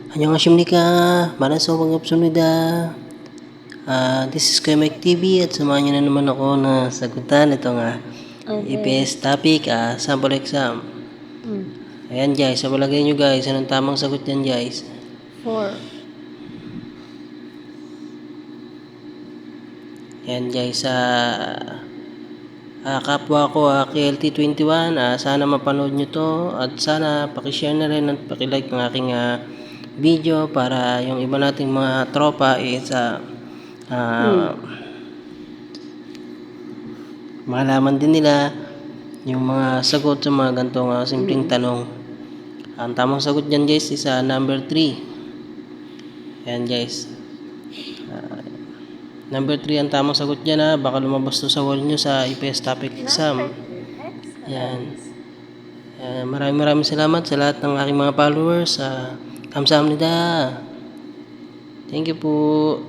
안녕하십니까. 많은 반갑습니다. This is Kuya Mike TV at samahan niyo na naman ako na sagutan itong Okay. EPS topic, sample exam. Mm. Ayan guys, sa palagay nyo guys, anong tamang sagot yan guys? 4. Ayan guys, kapwa ko KLT21, sana mapanood nyo to at sana pakishare na rin at pakilike ng aking video para yung iba nating mga tropa is malaman din nila yung mga sagot sa mga ganitong simpleng tanong. Ang tamang sagot dyan guys is number 3. Ayan guys. Number 3 ang tamang sagot dyan baka lumabas to sa wall nyo sa IPS topic exam. Ayan. Maraming salamat sa lahat ng aking mga followers. Kamsahamnida. Thank you po.